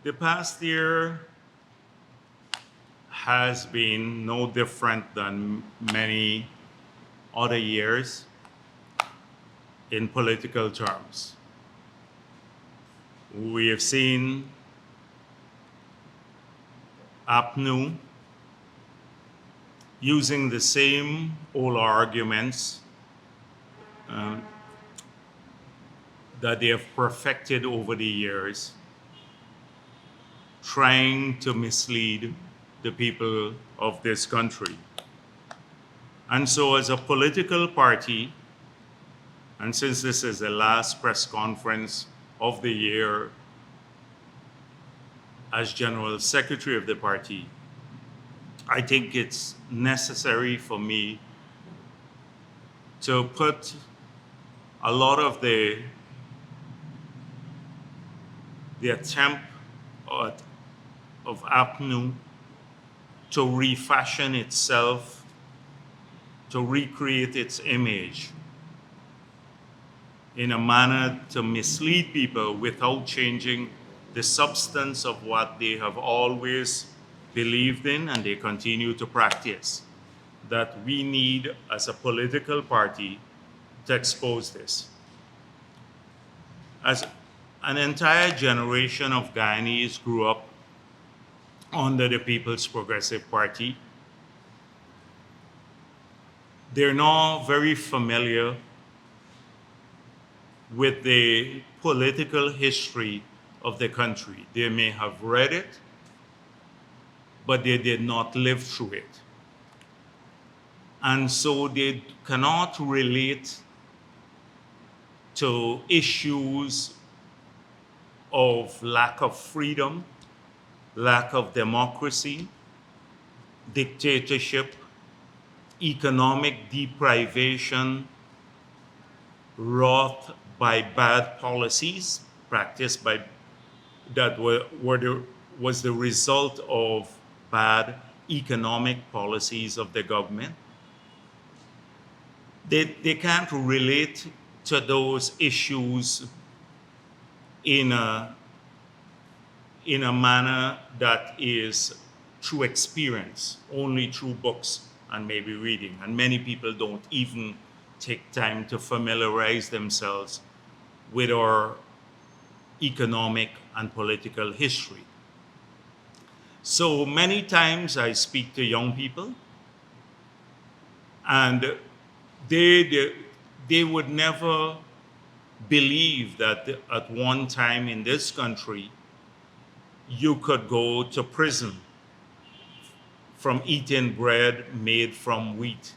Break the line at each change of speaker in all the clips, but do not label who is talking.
The past year has been no different than many other years in political terms. We have seen APNU using the same old arguments that they have perfected over the years, trying to mislead the people of this country. And so as a political party, and since this is the last press conference of the year as General Secretary of the party, I think it's necessary for me to put a lot of the attempt of APNU to refashion itself, to recreate its image in a manner to mislead people without changing the substance of what they have always believed in and they continue to practice, that we need as a political party to expose this. As an entire generation of Guyanese grew up under the People's Progressive Party, they're now very familiar with the political history of the country. They may have read it, but they did not live through it. And so they cannot relate to issues of lack of freedom, lack of democracy, dictatorship, economic deprivation wrought by bad policies practiced by that was the result of bad economic policies of the government. They can't relate to those issues in a manner that is through experience, only through books and maybe reading. And many people don't even take time to familiarize themselves with our economic and political history. So many times I speak to young people, and they would never believe that at one time in this country you could go to prison from eating bread made from wheat,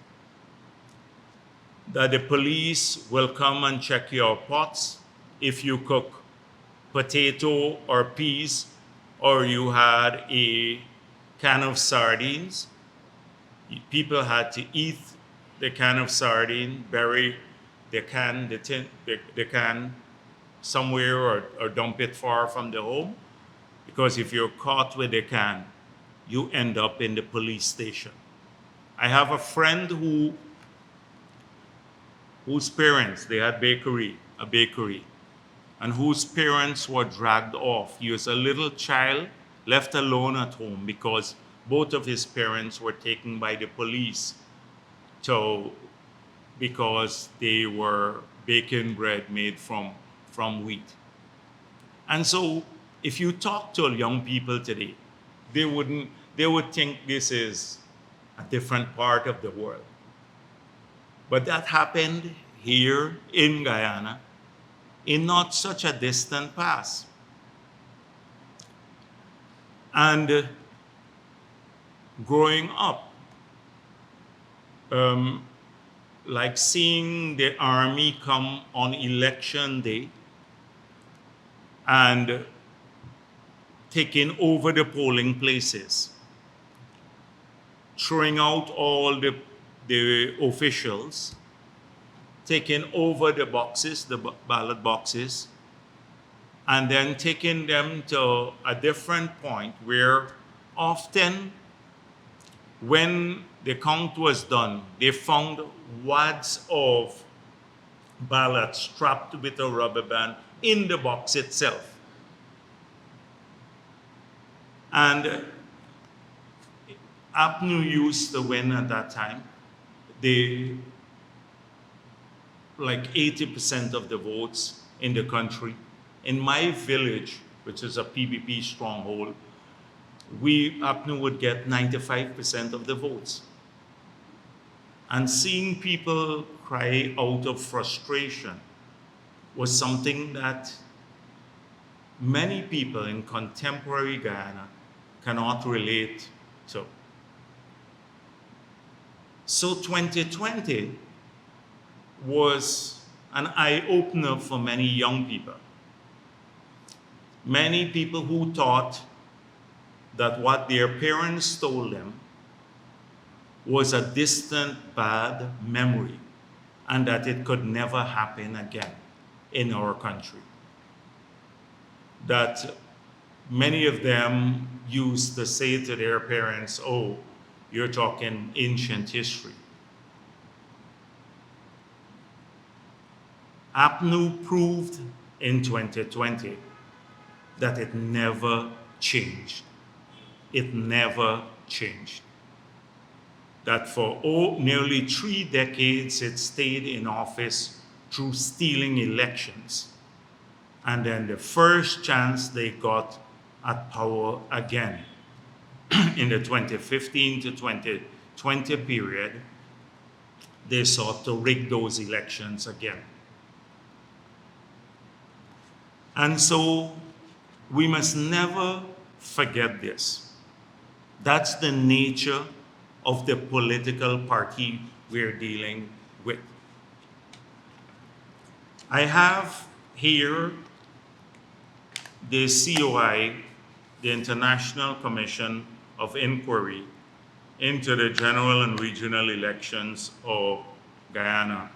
that the police will come and check your pots if you cook potato or peas, or you had a can of sardines. People had to eat the can of sardine, bury the can somewhere, or dump it far from the home, because if you're caught with the can, you end up in the police station. I have a friend whose parents, they had a bakery, and whose parents were dragged off. He was a little child left alone at home because both of his parents were taken by the police because they were baking bread made from wheat. And so if you talk to young people today, they would think this is a different part of the world. But that happened here in Guyana in not such a distant past. And growing up, like seeing the army come on election day and taking over the polling places, throwing out all the officials, taking over the boxes, the ballot boxes, and then taking them to a different point where often when the count was done, they found wads of ballots strapped with a rubber band in the box itself. And APNU used to win at that time. They, like 80% of the votes in the country. In my village, which is a PBP stronghold, APNU would get 95% of the votes. And seeing people cry out of frustration was something that many people in contemporary Guyana cannot relate to. So 2020 was an eye-opener for many young people. Many people who thought that what their parents told them was a distant bad memory and that it could never happen again in our country. That many of them used to say to their parents, oh, you're talking ancient history. APNU proved in 2020 that it never changed. It never changed. That for nearly 3 decades it stayed in office through stealing elections. And then the first chance they got at power again in the 2015 to 2020 period, they sought to rig those elections again. And so we must never forget this. That's the nature of the political party we're dealing with. I have here the COI, the International Commission of Inquiry into the general and regional elections of Guyana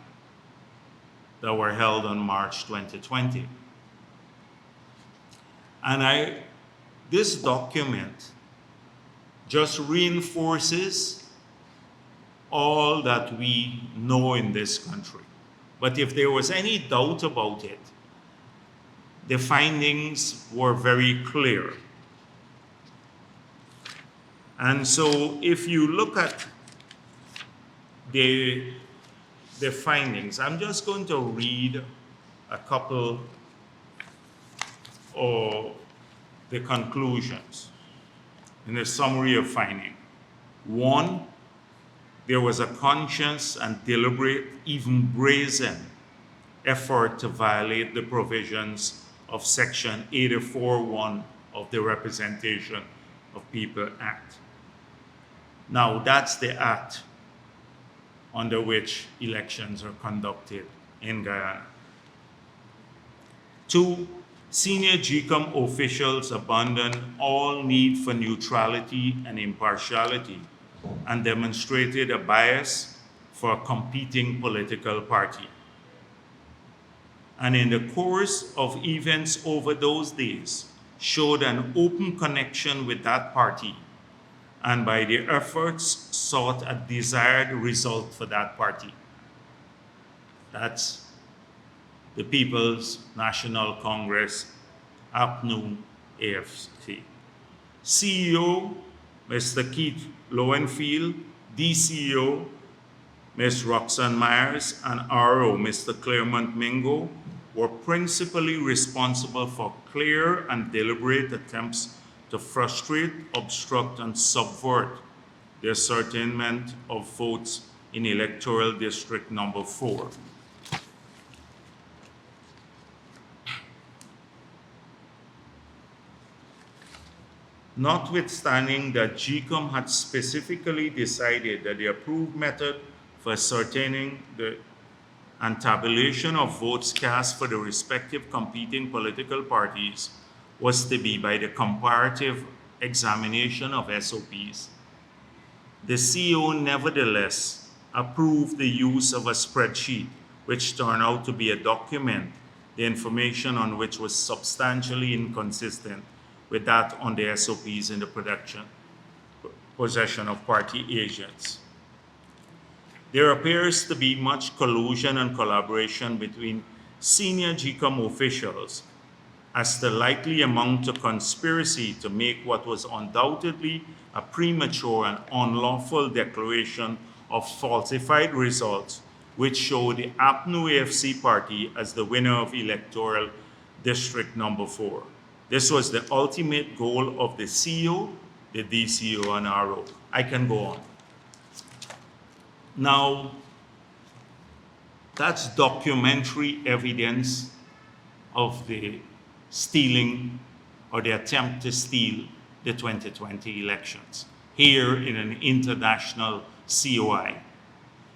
that were held on March 2020. And this document just reinforces all that we know in this country. But if there was any doubt about it, the findings were very clear. And so if you look at the findings, I'm just going to read a couple of the conclusions in the summary of finding. 1, there was a conscious and deliberate, even brazen, effort to violate the provisions of Section 84(1) of the Representation of People Act. Now, that's the act under which elections are conducted in Guyana. 2, senior GCOM officials abandoned all need for neutrality and impartiality and demonstrated a bias for a competing political party. And in the course of events over those days, showed an open connection with that party, and by their efforts sought a desired result for that party. That's the People's National Congress, APNU AFC. CEO, Mr. Keith Lowenfield, DCO, Ms. Roxanne Myers, and RO, Mr. Claremont Mingo, were principally responsible for clear and deliberate attempts to frustrate, obstruct, and subvert the ascertainment of votes in Electoral District Number 4. Notwithstanding that GCOM had specifically decided that the approved method for ascertaining and tabulation of votes cast for the respective competing political parties was to be by the comparative examination of SOPs. The CEO nevertheless approved the use of a spreadsheet, which turned out to be a document, the information on which was substantially inconsistent with that on the SOPs in the possession of party agents. There appears to be much collusion and collaboration between senior GCOM officials as the likely amount of conspiracy to make what was undoubtedly a premature and unlawful declaration of falsified results, which showed the APNU AFC party as the winner of electoral district number 4. This was the ultimate goal of the CEO, the DCO, and RO. I can go on. Now, that's documentary evidence of the stealing or the attempt to steal the 2020 elections here in an international COI.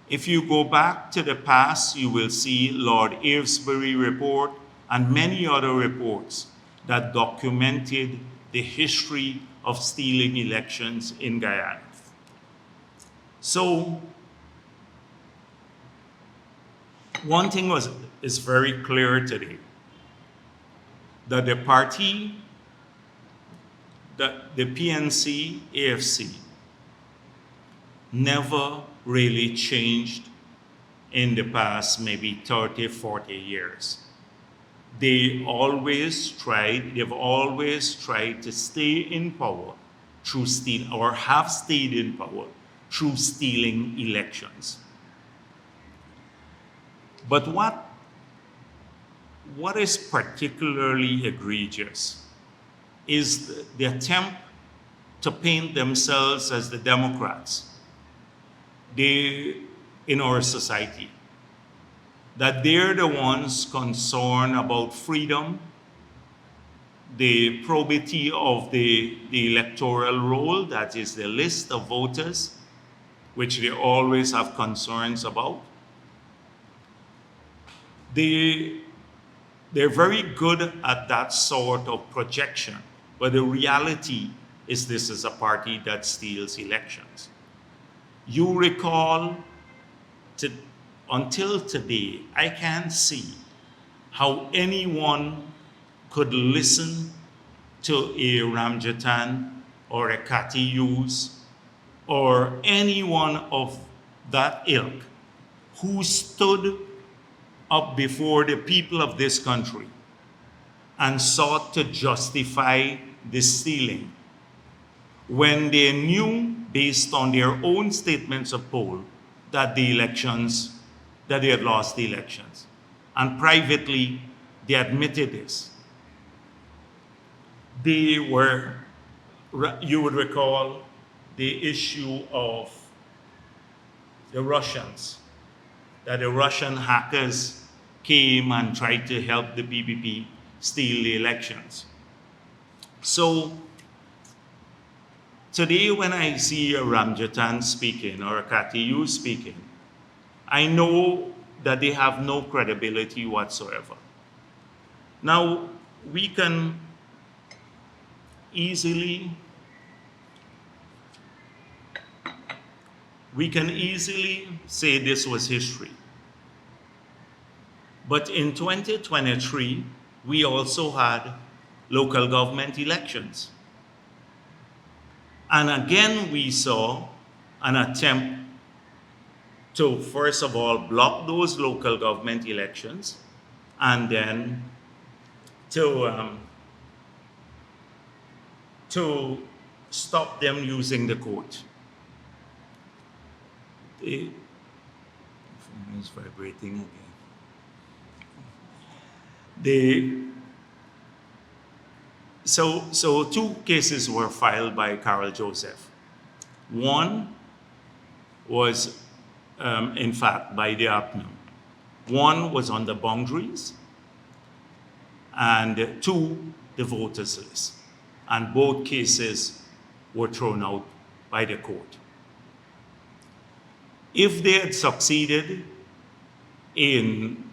If you go back to the past, you will see Lord Avebury report and many other reports that documented the history of stealing elections in Guyana. So, one thing is very clear today, that the party, the PNC AFC, never really changed in the past maybe 30, 40 years. They've always tried to stay in power through stealing, or have stayed in power through stealing elections. But what is particularly egregious is the attempt to paint themselves as the Democrats in our society, that they're the ones concerned about freedom, the probity of the electoral roll, that is the list of voters, which they always have concerns about. They're very good at that sort of projection, but the reality is this is a party that steals elections. You recall, until today, I can't see how anyone could listen to a Ramjatan or a Kati Hughes or anyone of that ilk who stood up before the people of this country and sought to justify the stealing when they knew, based on their own statements of poll, that they had lost the elections. And privately, they admitted this. They were, you would recall, the issue of the Russians, that the Russian hackers came and tried to help the PPP steal the elections. So today when I see a Ramjatan speaking or a Katiyu speaking, I know that they have no credibility whatsoever. Now, we can easily say this was history. But in 2023, we also had local government elections. And again, we saw an attempt to, first of all, block those local government elections, and then to stop them using the court. The phone is vibrating again. So two cases were filed by Carol Joseph. One was, in fact, by the APNU. One was on the boundaries, and two, the voters list. And both cases were thrown out by the court. If they had succeeded in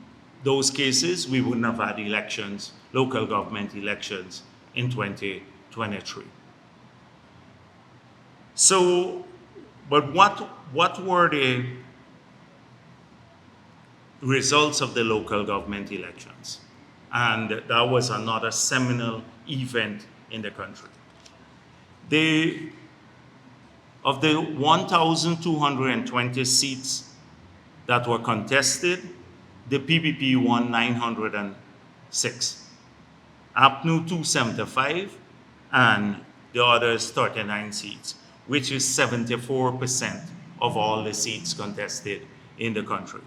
those cases, we wouldn't have had elections, local government elections, in 2023. So, but what were the results of the local government elections? And that was another seminal event in the country. Of the 1,220 seats that were contested, the PPP won 906. APNU 275, and the others 39 seats, which is 74% of all the seats contested in the country.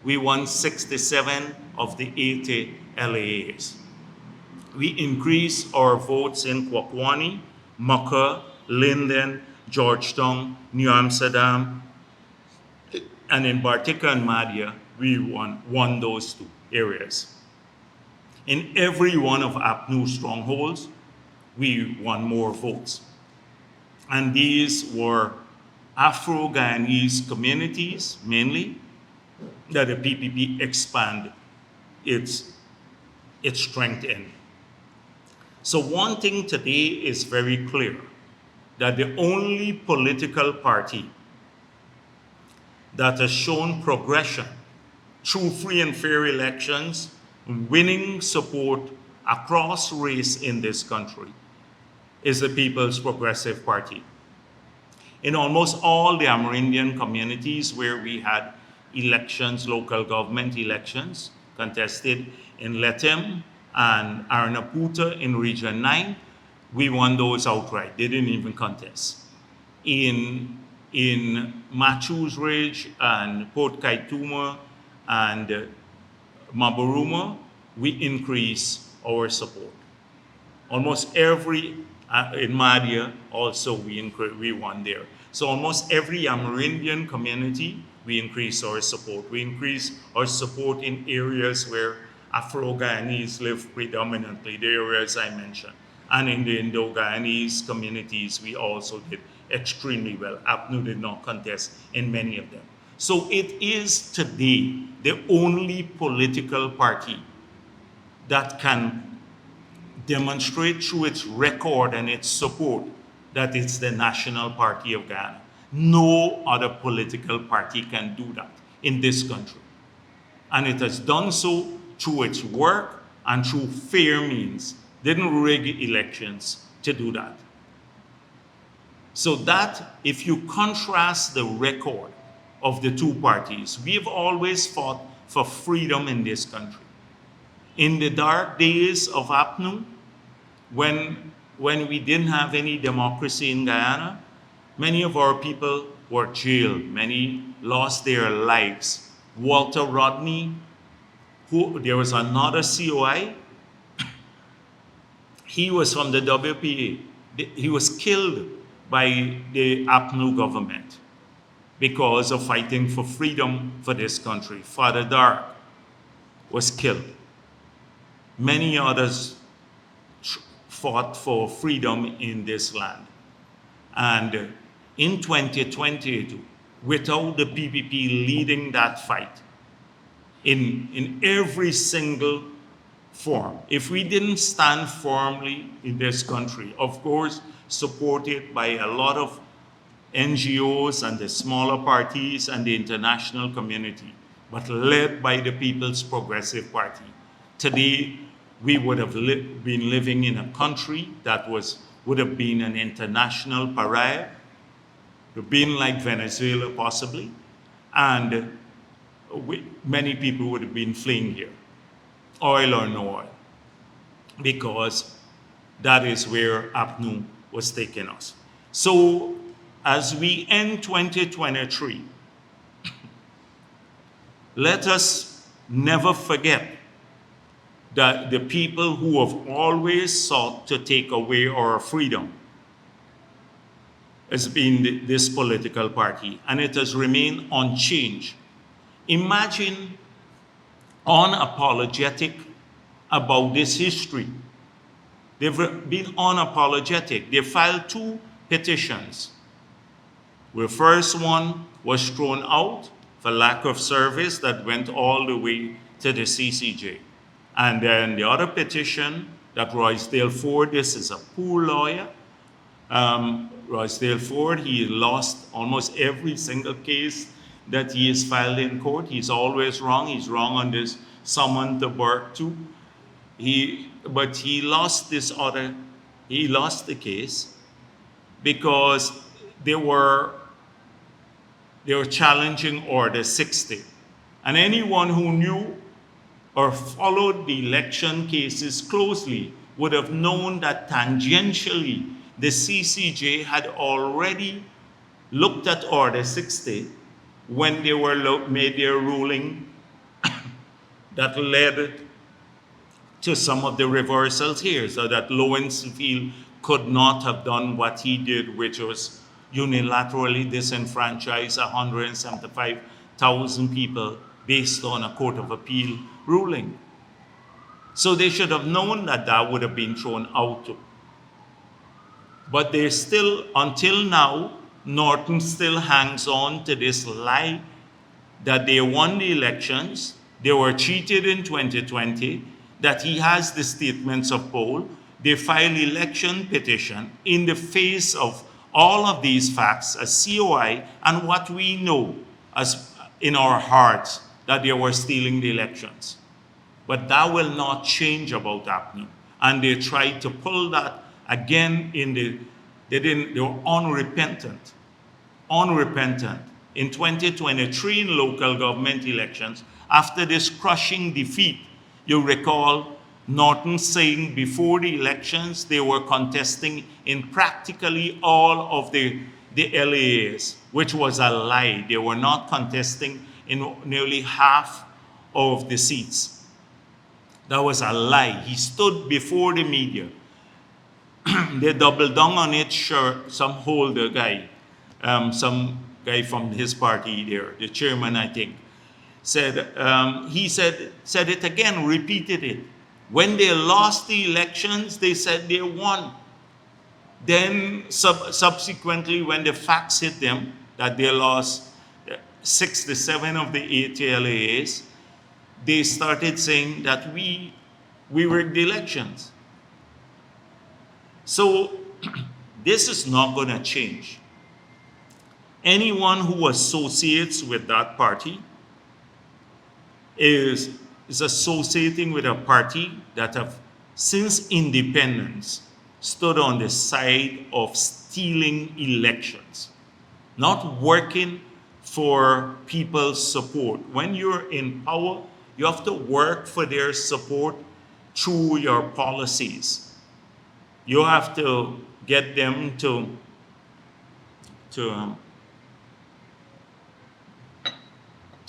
We won 67 of the 80 LAAs. We increased our votes in Kwakwani, Mukah, Linden, Georgetown, New Amsterdam, and in Bartica and Madhya, we won those two areas. In every one of APNU's strongholds, we won more votes. And these were Afro-Guyanese communities, mainly, that the PPP expanded its strength in. So one thing today is very clear, that the only political party that has shown progression through free and fair elections, winning support across race in this country, is the People's Progressive Party. In almost all the Amerindian communities where we had elections, local government elections, contested in Letem and Aranaputa in Region 9, we won those outright. They didn't even contest. In Matthews Ridge and Port Kaituma and Maburuma, we increased our support. Almost every, in Madhya also we won there. So almost every Amerindian community, we increased our support. We increased our support in areas where Afro-Guyanese live predominantly, the areas I mentioned. And in the Indo-Guyanese communities, we also did extremely well. APNU did not contest in many of them. So it is today the only political party that can demonstrate through its record and its support that it's the National Party of Ghana. No other political party can do that in this country. And it has done so through its work and through fair means. Didn't rig elections to do that. So that, if you contrast the record of the two parties, we've always fought for freedom in this country. In the dark days of APNU, when we didn't have any democracy in Guyana, many of our people were jailed. Many lost their lives. Walter Rodney, there was another COI. He was from the WPA. He was killed by the APNU government because of fighting for freedom for this country. Father Dark was killed. Many others fought for freedom in this land. And in 2022, without the PPP leading that fight in every single form, if we didn't stand firmly in this country, of course, supported by a lot of NGOs and the smaller parties and the international community, but led by the People's Progressive Party, today we would have been living in a country that would have been an international pariah, been like Venezuela possibly, and many people would have been fleeing here, oil or no oil, because that is where APNU was taking us. So as we end 2023, let us never forget that the people who have always sought to take away our freedom has been this political party, and it has remained unchanged. Imagine unapologetic about this history. They've been unapologetic. They filed 2 petitions. The first one was thrown out for lack of service that went all the way to the CCJ. And then the other petition that Roysdale Ford, this is a poor lawyer, Roysdale Ford, he lost almost every single case that he has filed in court. He's always wrong. He's wrong on this summon to Burke too. But he lost the case because they were challenging Order 60. And anyone who knew or followed the election cases closely would have known that tangentially the CCJ had already looked at Order 60 when they were made their ruling that led to some of the reversals here, so that Lowenfield could not have done what he did, which was unilaterally disenfranchise 175,000 people based on a Court of Appeal ruling. So they should have known that that would have been thrown out. But they still, until now, Norton still hangs on to this lie that they won the elections, they were cheated in 2020, that he has the statements of poll. They filed election petition in the face of all of these facts as COI and what we know as in our hearts that they were stealing the elections. But that will not change about APNU. And they tried to pull that again they were unrepentant. In 2023 in local government elections, after this crushing defeat, you recall Norton saying before the elections they were contesting in practically all of the LAAs, which was a lie. They were not contesting in nearly half of the seats. That was a lie. He stood before the media. They doubled down on it. Sure, some Holder guy, some guy from his party there, the chairman, I think, said it again, repeated it. When they lost the elections, they said they won. Then subsequently, when the facts hit them that they lost 6 to 7 of the 8 LAAs, they started saying that we rigged the elections. So this is not going to change. Anyone who associates with that party is associating with a party that have, since independence, stood on the side of stealing elections, not working for people's support. When you're in power, you have to work for their support through your policies. You have to get them to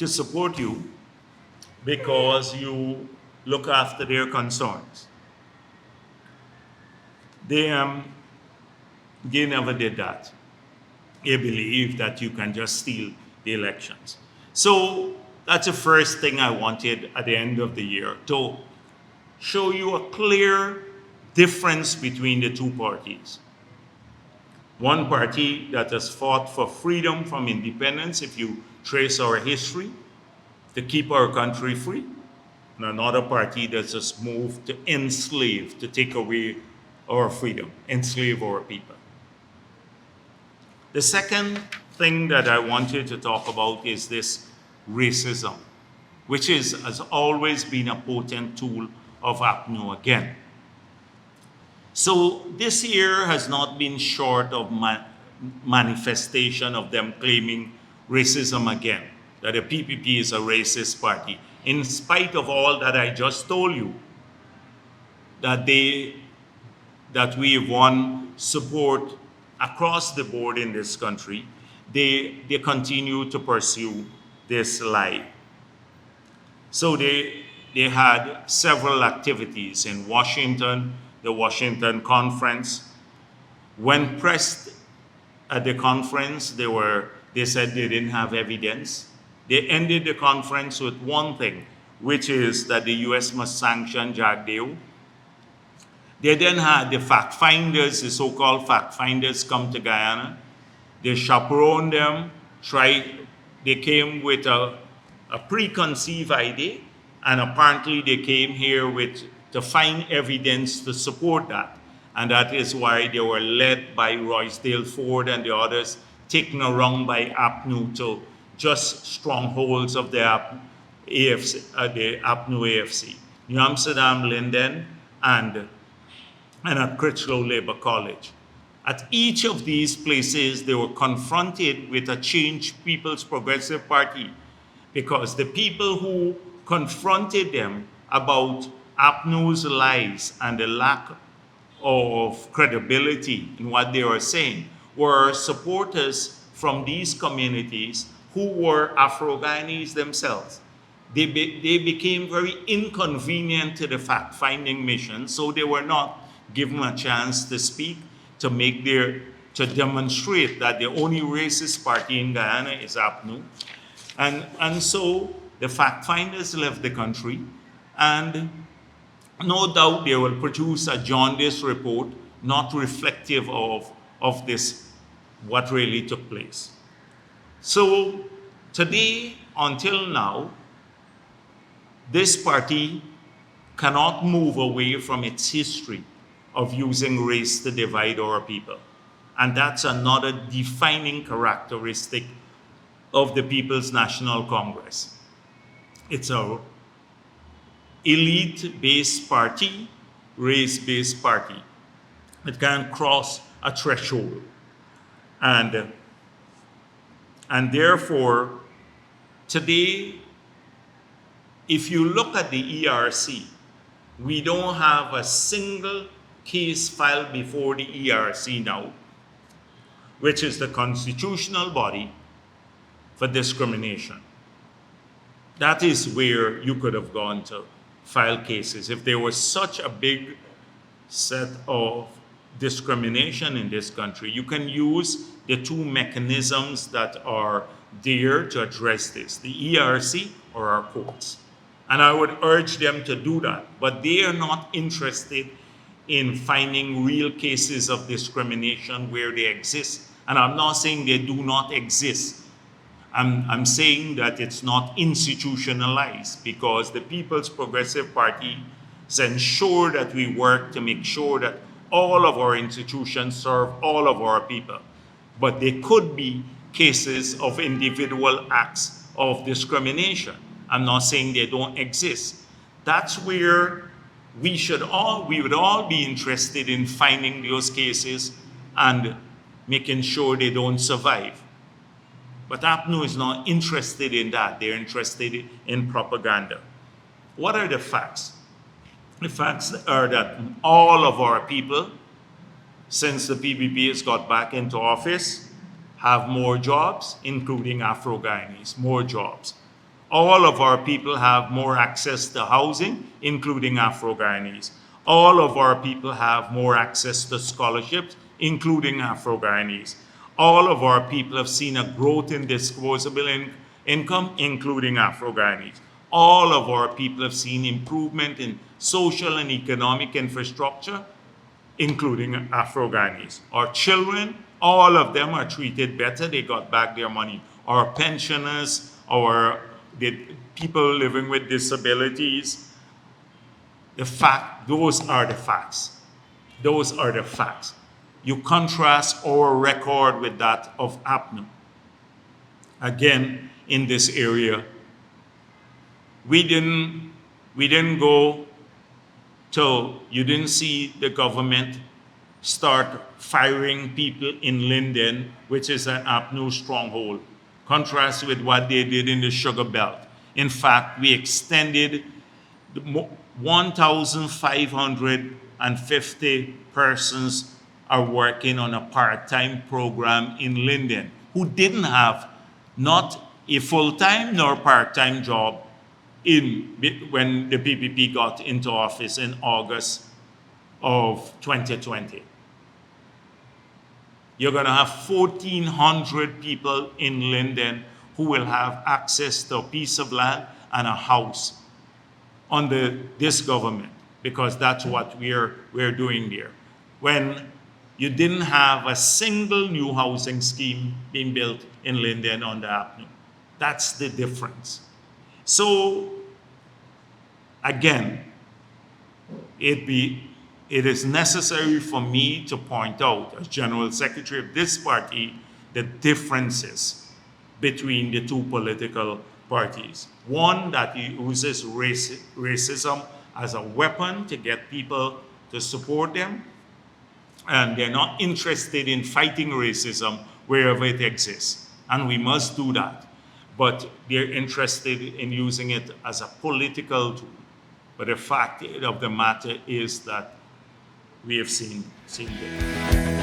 support you because you look after their concerns. They never did that. They believe that you can just steal the elections. So that's the first thing I wanted at the end of the year, to show you a clear difference between the two parties. One party that has fought for freedom from independence, if you trace our history, to keep our country free, and another party that's just moved to enslave, to take away our freedom, enslave our people. The second thing that I wanted to talk about is this racism, which has always been a potent tool of APNU again. So this year has not been short of manifestation of them claiming racism again, that the PPP is a racist party, in spite of all that I just told you, that we won support across the board in this country. They continue to pursue this lie. So they had several activities in Washington, the Washington conference. When pressed at the conference, they said they didn't have evidence. They ended the conference with one thing, which is that the US must sanction Jagdeo. They then had the fact finders, the so-called fact finders, come to Guyana. They chaperoned them, they came with a preconceived idea, and apparently they came here to find evidence to support that. And that is why they were led by Roysdale Ford and the others, taken around by APNU to just strongholds of the APNU AFC, New Amsterdam, Linden, and at Critchlow Labour College. At each of these places, they were confronted with a changed People's Progressive Party, because the people who confronted them about APNU's lies and the lack of credibility in what they were saying were supporters from these communities who were Afro-Guyanese themselves. They became very inconvenient to the fact-finding mission, so they were not given a chance to speak, to demonstrate that the only racist party in Guyana is APNU. And so the fact-finders left the country, and no doubt they will produce a jaundiced report not reflective of this, what really took place. So today, until now, this party cannot move away from its history of using race to divide our people. And that's another defining characteristic of the People's National Congress. It's a elite-based party, race-based party. It can't cross a threshold. And therefore, today, if you look at the ERC, we don't have a single case filed before the ERC now, which is the constitutional body for discrimination. That is where you could have gone to file cases. If there was such a big set of discrimination in this country, you can use the two mechanisms that are there to address this, the ERC or our courts. And I would urge them to do that, but they are not interested in finding real cases of discrimination where they exist. And I'm not saying they do not exist. I'm saying that it's not institutionalized, because the People's Progressive Party has ensured that we work to make sure that all of our institutions serve all of our people. But there could be cases of individual acts of discrimination. I'm not saying they don't exist. That's where we would all be interested in finding those cases and making sure they don't survive. But APNU is not interested in that. They're interested in propaganda. What are the facts? The facts are that all of our people, since the PPP has got back into office, have more jobs, including Afro-Guyanese, more jobs. All of our people have more access to housing, including Afro-Guyanese. All of our people have more access to scholarships, including Afro-Guyanese. All of our people have seen a growth in disposable income, including Afro-Guyanese. All of our people have seen improvement in social and economic infrastructure, including Afro-Guyanese. Our children, all of them are treated better. They got back their money. Our pensioners, the people living with disabilities, those are the facts. Those are the facts. You contrast our record with that of APNU. Again, in this area, we didn't go to, you didn't see the government start firing people in Linden, which is an APNU stronghold. Contrast with what they did in the Sugar Belt. In fact, we extended 1,550 persons are working on a part-time program in Linden who didn't have not a full-time nor part-time job when the PPP got into office in August of 2020. You're going to have 1,400 people in Linden who will have access to a piece of land and a house under this government, because that's what we're doing there. When you didn't have a single new housing scheme being built in Linden under APNU. That's the difference. So, again, it is necessary for me to point out, as General Secretary of this party, the differences between the two political parties. One that uses racism as a weapon to get people to support them, and they're not interested in fighting racism wherever it exists. And we must do that. But they're interested in using it as a political tool. But the fact of the matter is that we have seen this.